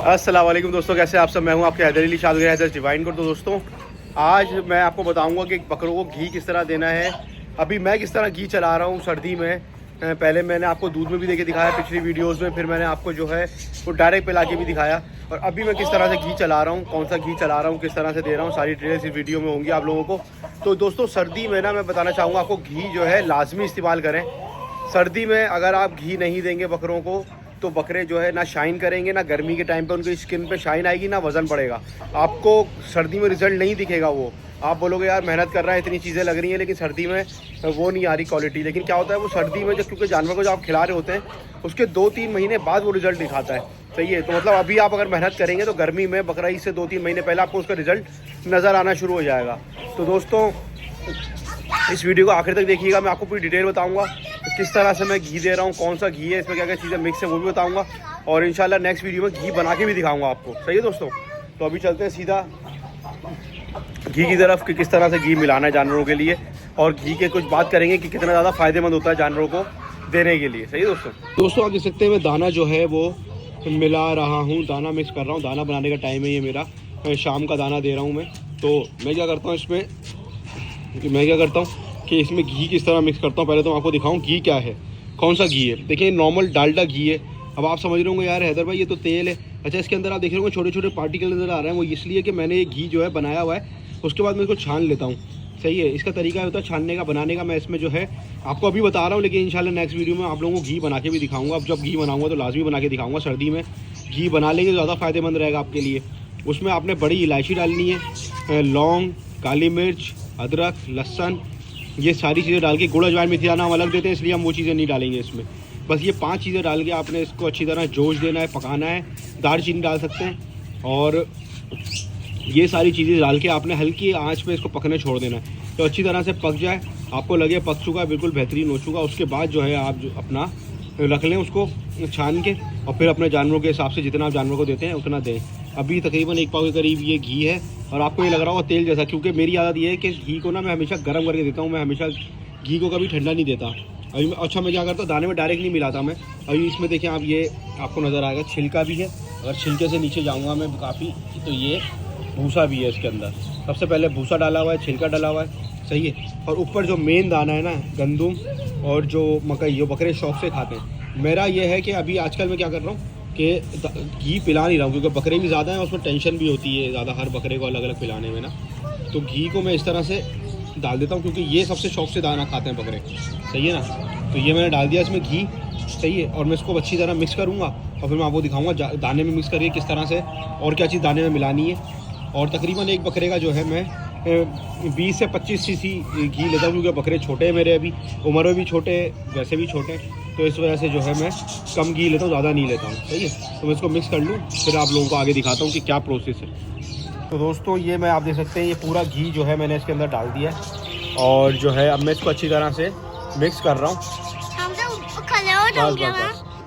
अस्सलाम वालेकुम दोस्तों, कैसे आप सब। मैं हूं आपके हैदर अली शादगर हैदर डिवाइन को। तो दोस्तों आज मैं आपको बताऊंगा कि बकरों को घी किस तरह देना है। अभी मैं किस तरह घी चला रहा हूं सर्दी में। पहले मैंने आपको दूध में भी देके दिखाया पिछली वीडियोस में, फिर मैंने आपको जो है वो डायरेक्ट पिला के भी दिखाया। और अभी मैं किस तरह से घी चला रहा हूँ, कौन सा घी चला रहा हूँ, किस तरह से दे रहा हूँ, सारी डिटेल्स इस वीडियो में होंगी आप लोगों को। तो दोस्तों सर्दी में ना मैं बताना चाहूँगा आपको, घी जो है लाजमी इस्तेमाल करें। सर्दी में अगर आप घी नहीं देंगे बकरों को तो बकरे जो है ना शाइन करेंगे, ना गर्मी के टाइम पे उनकी स्किन पे शाइन आएगी, ना वज़न बढ़ेगा। आपको सर्दी में रिज़ल्ट नहीं दिखेगा। वो आप बोलोगे यार मेहनत कर रहा है, इतनी चीज़ें लग रही हैं, लेकिन सर्दी में वो नहीं आ रही क्वालिटी। लेकिन क्या होता है, वो सर्दी में जब क्योंकि जानवर को जब आप खिला रहे होते हैं उसके 2-3 महीने बाद वो रिज़ल्ट दिखाता है। सही है। तो मतलब अभी आप अगर मेहनत करेंगे तो गर्मी में बकरा ईद से 2-3 महीने पहले आपको उसका रिज़ल्ट नज़र आना शुरू हो जाएगा। तो दोस्तों इस वीडियो को आखिर तक देखिएगा। मैं आपको पूरी डिटेल बताऊंगा किस तरह से मैं घी दे रहा हूँ, कौन सा घी है, इसमें क्या क्या चीज़ें मिक्स है वो भी बताऊंगा। और इंशाल्लाह नेक्स्ट वीडियो में घी बना के भी दिखाऊंगा आपको। सही है दोस्तों। तो अभी चलते हैं सीधा घी की तरफ कि किस तरह से घी मिलाना है जानवरों के लिए, और घी के कुछ बात करेंगे कि कितना ज़्यादा फ़ायदेमंद होता है जानवरों को देने के लिए। सही है दोस्तों आप देख सकते हैं मैं दाना जो है वो मिला रहा हूँ, दाना मिक्स कर रहा हूँ। दाना बनाने का टाइम है ये मेरा, शाम का दाना दे रहा हूँ मैं। तो मैं क्या करता हूँ कि इसमें घी किस तरह मिक्स करता हूँ। पहले तो मैं आपको दिखाऊँ घी क्या है, कौन सा घी है। देखिए नॉर्मल डालडा घी है। अब आप समझ रहे होंगे यार हैदर भाई ये तो तेल है। अच्छा, इसके अंदर आप देख रहे होंगे छोटे छोटे पार्टिकल नज़र आ रहे हैं। वो इसलिए कि मैंने ये घी जो है बनाया हुआ है, उसके बाद मैं इसको छान लेता हूँ। सही है। इसका तरीका होता है छानने का, बनाने का। मैं इसमें जो है आपको अभी बता रहा हूँ, लेकिन इंशाल्लाह नेक्स्ट वीडियो में आप लोगों को घी बना के भी दिखाऊंगा। अब जब घी बनाऊंगा तो लाजमी बना के दिखाऊंगा। सर्दी में घी बना लेंगे ज़्यादा फ़ायदेमंद रहेगा आपके लिए। उसमें आपने बड़ी इलायची डालनी है, लौंग, काली मिर्च, अदरक, लहसुन, ये सारी चीज़ें डाल के, गुड़ अजवाइन मेथी दाना हम अलग देते हैं इसलिए हम वो चीज़ें नहीं डालेंगे इसमें। बस ये 5 चीज़ें डाल के आपने इसको अच्छी तरह जोश देना है, पकाना है। दालचीनी डाल सकते हैं। और ये सारी चीज़ें डाल के आपने हल्की आंच पे इसको पकने छोड़ देना है। तो अच्छी तरह से पक जाए, आपको लगे पक चुका है, बिल्कुल बेहतरीन हो चुका। उसके बाद जो है आप जो अपना रख लें उसको छान के, और फिर अपने जानवरों के हिसाब से जितना आप जानवरों को देते हैं उतना दें। अभी तकरीबन 1 पाव के करीब ये घी है, और आपको ये लग रहा होगा तेल जैसा, क्योंकि मेरी आदत ये है कि घी को ना मैं हमेशा गर्म करके देता हूँ। मैं हमेशा घी को कभी ठंडा नहीं देता। अभी अच्छा मैं क्या करता हूँ, दाने में डायरेक्ट नहीं मिलाता मैं। अभी इसमें देखें आप, ये आपको नज़र आएगा छिलका भी है। अगर छिलके से नीचे जाऊँगा मैं काफ़ी, तो ये भूसा भी है इसके अंदर। सबसे पहले भूसा डाला हुआ है, छिलका डाला हुआ है। सही है। और ऊपर जो मेन दाना है ना, गंदुम और जो मकई, जो बकरे शौक से खाते हैं। मेरा ये है कि अभी आजकल मैं क्या कर रहा हूँ कि घी पिला नहीं रहा हूँ, क्योंकि बकरे भी ज़्यादा हैं, उसमें टेंशन भी होती है ज़्यादा हर बकरे को अलग अलग पिलाने में ना। तो घी को मैं इस तरह से डाल देता हूँ, क्योंकि ये सबसे शौक से दाना खाते हैं बकरे। सही है ना। तो ये मैंने डाल दिया इसमें घी। सही है। और मैं इसको अच्छी तरह मिक्स करूँगा, और फिर मैं आपको दिखाऊँगा दाने में मिक्स करके किस तरह से और क्या चीज़ दाने में मिलानी है। और तकरीबन एक बकरे का जो है मैं 20 से 25 सीसी घी लेता हूँ, क्योंकि बकरे छोटे हैं मेरे, अभी उम्र में भी छोटे, वैसे भी छोटे। तो इस वजह से जो है मैं कम घी लेता हूँ, ज़्यादा नहीं लेता हूँ। सही है। तो मैं इसको मिक्स कर लूँ, फिर आप लोगों को आगे दिखाता हूँ कि क्या प्रोसेस है। तो दोस्तों ये मैं, आप देख सकते हैं ये पूरा घी जो है मैंने इसके अंदर डाल दिया है, और जो है अब मैं इसको अच्छी तरह से मिक्स कर रहा हूँ।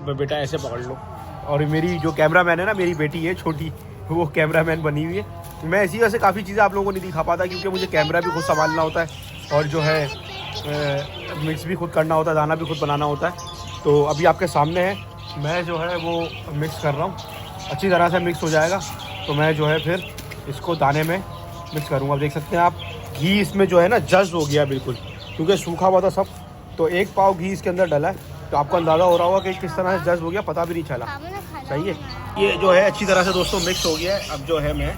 बस बेटा ऐसे पकड़ लो। और मेरी जो कैमरा मैन है ना, मेरी बेटी है छोटी, वो कैमरा मैन बनी हुई है। मैं इसी वजह से काफ़ी चीज़ें आप लोगों को नहीं दिखा पाता, क्योंकि मुझे कैमरा भी खुद संभालना होता है, और जो है मिक्स भी खुद करना होता है, दाना भी खुद बनाना होता है। तो अभी आपके सामने है, मैं जो है वो मिक्स कर रहा हूँ। अच्छी तरह से मिक्स हो जाएगा तो मैं जो है फिर इसको दाने में मिक्स करूँगा। आप देख सकते हैं आप, घी इसमें जो है ना जज्ब हो गया बिल्कुल, क्योंकि सूखा हुआ था सब। तो 1 पाव घी इसके अंदर डला है, तो आपको अंदाज़ा हो रहा होगा कि किस तरह से जज्ब हो गया, पता भी नहीं चला। सही है। ये जो है अच्छी तरह से दोस्तों मिक्स हो गया है। अब जो है मैं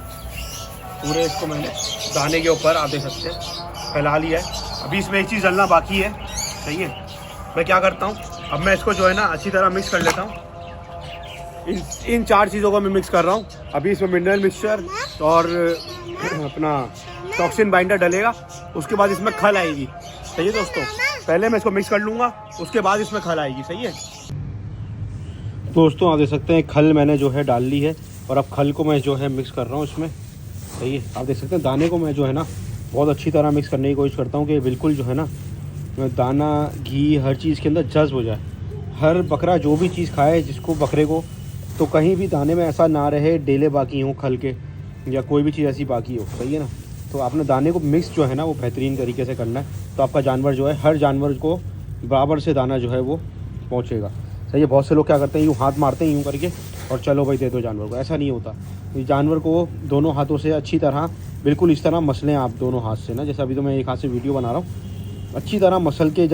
पूरे इसको मैंने दाने के ऊपर, आप देख सकते हैं, फैला लिया है। अभी इसमें एक चीज़ डालना बाकी है। सही है। मैं क्या करता हूँ, अब मैं इसको जो है ना अच्छी तरह मिक्स कर लेता हूँ। इन 4 चीज़ों को मैं मिक्स कर रहा हूँ। अभी इसमें मिनरल मिक्सचर और अपना टॉक्सिन बाइंडर डलेगा, उसके बाद इसमें खल आएगी। सही है दोस्तों। पहले मैं इसको मिक्स कर लूँगा, उसके बाद इसमें खल आएगी। सही है दोस्तों। आप देख सकते हैं खल मैंने जो है डाल ली है, और अब खल को मैं जो है मिक्स कर रहा हूँ इसमें। सही है। आप देख सकते हैं दाने को मैं जो है ना बहुत अच्छी तरह मिक्स करने की कोशिश करता हूँ, कि बिल्कुल जो है ना दाना, घी, हर चीज़ के अंदर जज्ब हो जाए। हर बकरा जो भी चीज़ खाए जिसको बकरे को, तो कहीं भी दाने में ऐसा ना रहे डेले बाकी हों खल के, या कोई भी चीज़ ऐसी बाकी हो। सही है ना। तो आपने दाने को मिक्स जो है ना वो बेहतरीन तरीके से करना है, तो आपका जानवर जो है, हर जानवर को बराबर से दाना जो है वो पहुँचेगा। सही है। बहुत से लोग क्या करते हैं, यूँ हाथ मारते हैं यूँ करके, और चलो भाई दे दो जानवर को, ऐसा नहीं होता। तो जानवर को दोनों हाथों से अच्छी तरह बिल्कुल इस तरह मसलें आप दोनों हाथ से ना, जैसे अभी तो मैं एक हाथ से वीडियो बना रहा हूँ, अच्छी तरह मसल के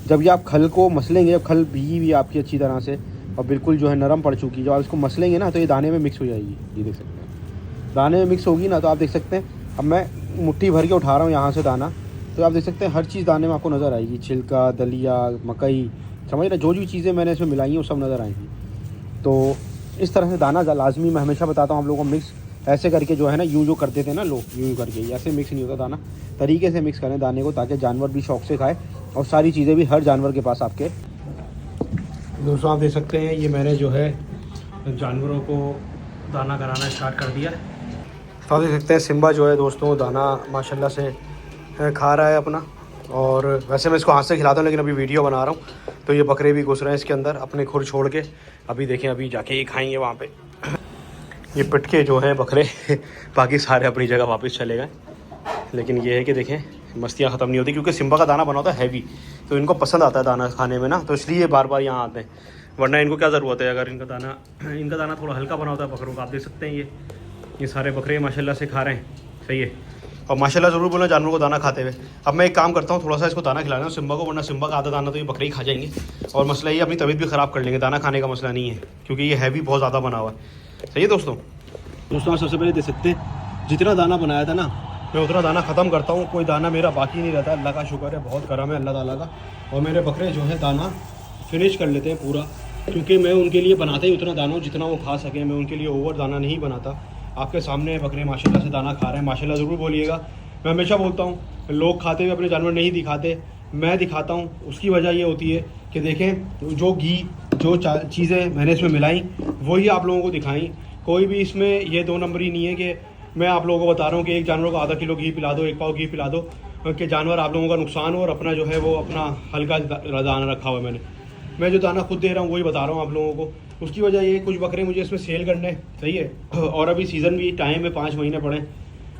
जब ये आप खल को मसलेंगे, जब खल भीगी हुई आपकी अच्छी तरह से और बिल्कुल जो है नरम पड़ चुकी है, जब आप इसको मसलेंगे ना तो ये दाने में मिक्स हो जाएगी। ये देख सकते हैं दाने में मिक्स होगी ना, तो आप देख सकते हैं अब मैं मुट्ठी भर के उठा रहा हूँ यहाँ से दाना, तो आप देख सकते हैं हर चीज़ दाने में आपको नज़र आएगी, छिलका, दलिया, मकई, समझ रहे, जो भी चीज़ें मैंने इसमें मिलाई हैं वो सब नज़र आएंगी। तो इस तरह से दाना लाजमी, मैं हमेशा बताता हूँ आप लोगों को, मिक्स ऐसे करके जो है ना, यूँ जो करते थे ना लोग, यूँ करके, ऐसे मिक्स नहीं होता दाना, तरीके से मिक्स करें दाने को, ताकि जानवर भी शौक से खाए और सारी चीज़ें भी हर जानवर के पास आपके। दोस्तों आप देख सकते हैं ये मैंने जो है जानवरों को दाना कराना स्टार्ट कर दिया। तो आप देख सकते हैं सिम्बा जो है दोस्तों दाना माशाल्लाह से खा रहा है अपना, और वैसे मैं इसको हाथ से खिलाता हूँ, लेकिन अभी वीडियो बना रहा हूँ तो ये बकरे भी घुस रहे हैं इसके अंदर अपने खुर छोड़ के। अभी देखें, अभी जाके ये खाएंगे वहाँ पे। ये पिटके जो हैं बकरे बाकी सारे अपनी जगह वापस चले गए, लेकिन ये है कि देखें मस्तियाँ ख़त्म नहीं होती, क्योंकि सिम्बा का दाना बना होता है हैवी, तो इनको पसंद आता है दाना खाने में ना, तो इसलिए बार बार यहाँ आते हैं, वरना इनको क्या ज़रूरत है। अगर इनका दाना थोड़ा हल्का बना होता है बकरों का। आप देख सकते हैं ये सारे बकरे माशाल्लाह से खा रहे हैं, सही है। और माशाल्लाह ज़रूर बोलना जानवरों को दाना खाते हुए। अब मैं एक काम करता हूँ, थोड़ा सा इसको दाना खिलाना है सिम्बा को, वरना सिम्बा का आधा दाना तो ये बकरे ही खा जाएंगे, और मसला ये अपनी तबीयत भी ख़राब कर लेंगे। दाना खाने का मसला नहीं है, क्योंकि ये हैवी बहुत ज़्यादा बना हुआ है, सही है दोस्तों। आप सबसे पहले देख सकते हैं जितना दाना बनाया था ना, मैं उतना दाना ख़त्म करता हूँ, कोई दाना मेरा बाकी नहीं रहता। अल्लाह का शुक्र है, बहुत करम है अल्लाह ताला का। और मेरे बकरे जो है दाना फिनिश कर लेते हैं पूरा, क्योंकि मैं उनके लिए बनाता ही उतना दाना जितना वो खा सकें, मैं उनके लिए ओवर दाना नहीं बनाता। आपके सामने बकरे माशाल्लाह से दाना खा रहे हैं, माशाल्लाह ज़रूर बोलिएगा। मैं हमेशा बोलता हूँ, लोग खाते हुए अपने जानवर नहीं दिखाते, मैं दिखाता हूँ। उसकी वजह ये होती है कि देखें जो घी, जो चीज़ें मैंने इसमें मिलाई वही आप लोगों को दिखाई। कोई भी इसमें ये 2 नंबरी नहीं है कि मैं आप लोगों को बता रहा हूँ कि एक जानवर को आधा किलो घी पिला दो, 1 पाव घी पिला दो, कि जानवर आप लोगों का नुकसान हो और अपना जो है वो अपना हल्का दाना रखा हुआ है। मैं जो दाना खुद दे रहा हूँ वही बता रहा हूँ आप लोगों को। उसकी वजह ये, कुछ बकरे मुझे इसमें सेल करने, सही है, और अभी सीज़न भी टाइम है, 5 महीने पड़े,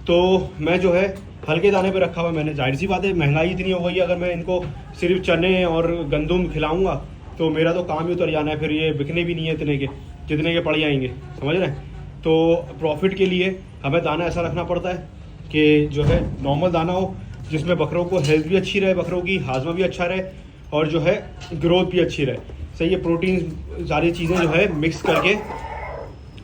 तो मैं जो है हल्के दाने पे रखा हुआ मैंने। जाहिर सी बात है महंगाई इतनी हो गई है, अगर मैं इनको सिर्फ चने और गंदुम खिलाऊँगा तो मेरा तो काम ही उतर जाना है, फिर ये बिकने भी नहीं है इतने के जितने के पड़ जाएंगे, समझ रहे हैं। तो प्रॉफिट के लिए हमें दाना ऐसा रखना पड़ता है कि जो है नॉर्मल दाना हो, जिसमें बकरों को हेल्थ भी अच्छी रहे, बकरों की हाजमा भी अच्छा रहे, और जो है ग्रोथ भी अच्छी रहे, सही है। प्रोटीन सारी चीज़ें जो है मिक्स करके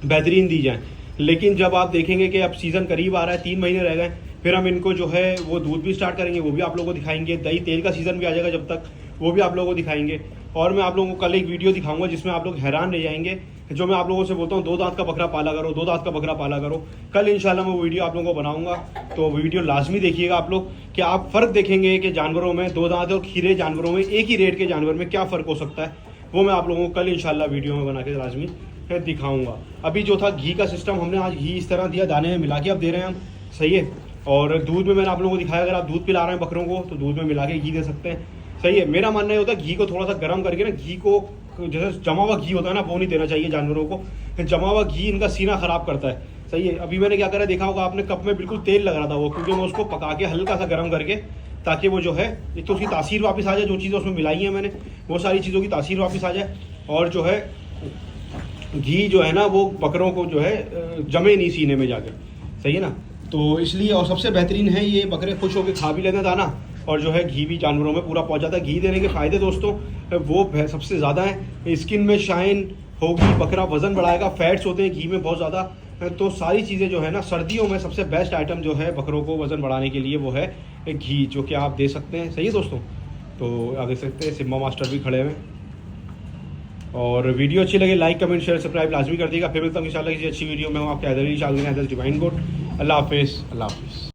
बेहतरीन दी जाएँ। लेकिन जब आप देखेंगे कि अब सीज़न करीब आ रहा है, 3 महीने रह गए, फिर हम इनको जो है वो दूध भी स्टार्ट करेंगे, वो भी आप लोगों को दिखाएंगे। दही तेल का सीज़न भी आ जाएगा जब तक, वो भी आप लोगों को दिखाएंगे। और मैं आप लोगों को कल एक वीडियो दिखाऊंगा जिसमें आप लोग हैरान रह जाएंगे, जो मैं आप लोगों से बोलता हूँ 2 दांत का बकरा पाला करो, 2 दांत का बकरा पाला करो। कल इंशाल्लाह मैं वो वीडियो आप लोगों को बनाऊंगा, तो वीडियो लाजमी देखिएगा आप लोग, कि आप फ़र्क देखेंगे कि जानवरों में 2 दांत और खीरे जानवरों में, एक ही रेट के जानवर में क्या फ़र्क हो सकता है। वो मैं आप लोगों को कल इंशाल्लाह वीडियो में बना के लाजमी दिखाऊंगा। अभी जो था घी का सिस्टम, हमने आज घी इस तरह दिया, दाने में मिला के अब दे रहे हैं हम, सही है। और दूध में मैंने आप लोगों को दिखाया, अगर आप दूध पिला रहे हैं बकरों को तो दूध में मिला के घी दे सकते हैं, सही है। मेरा मानना ये होता है घी को थोड़ा सा गर्म करके ना, घी को जैसे जमा हुआ घी होता है ना, वो नहीं देना चाहिए जानवरों को। जमा हुआ घी इनका सीना ख़राब करता है, सही है। अभी मैंने क्या करा देखा होगा आपने, कप में बिल्कुल तेल लग रहा था वो, क्योंकि मैं उसको पका के हल्का सा गर्म करके, ताकि वो जो है एक तो उसकी तासीर वापस आ जाए, जो चीज़ें उसमें मिलाई हैं मैंने वो सारी चीज़ों की तासीर वापस आ जाए, और जो है घी जो है ना वो बकरों को जो है जमे नहीं सीने में जाके, सही है ना। तो इसलिए, और सबसे बेहतरीन है ये, बकरे खुश होकर खा भी लेते हैं दाना, और जो है घी भी जानवरों में पूरा पहुंच जाता है। घी देने के फ़ायदे दोस्तों वो सबसे ज़्यादा हैं, स्किन में शाइन होगी, बकरा वज़न बढ़ाएगा, फैट्स होते हैं घी में बहुत ज़्यादा, तो सारी चीज़ें जो है ना, सर्दियों में सबसे बेस्ट आइटम जो है बकरों को वज़न बढ़ाने के लिए वो है घी, जो कि आप दे सकते हैं, सही है दोस्तों। तो आप देख सकते हैं सिम्बा मास्टर भी खड़े हुए। और वीडियो अच्छी लगे लाइक कमेंट शेयर सब्सक्राइब लाजमी कर देगा। फिर मिलता हूँ इंशाल्लाह किसी अच्छी वीडियो में, हूँ आपके हैदर डिवाइन गोट। अल्लाह हाफिज़, अल्लाह हाफिज़।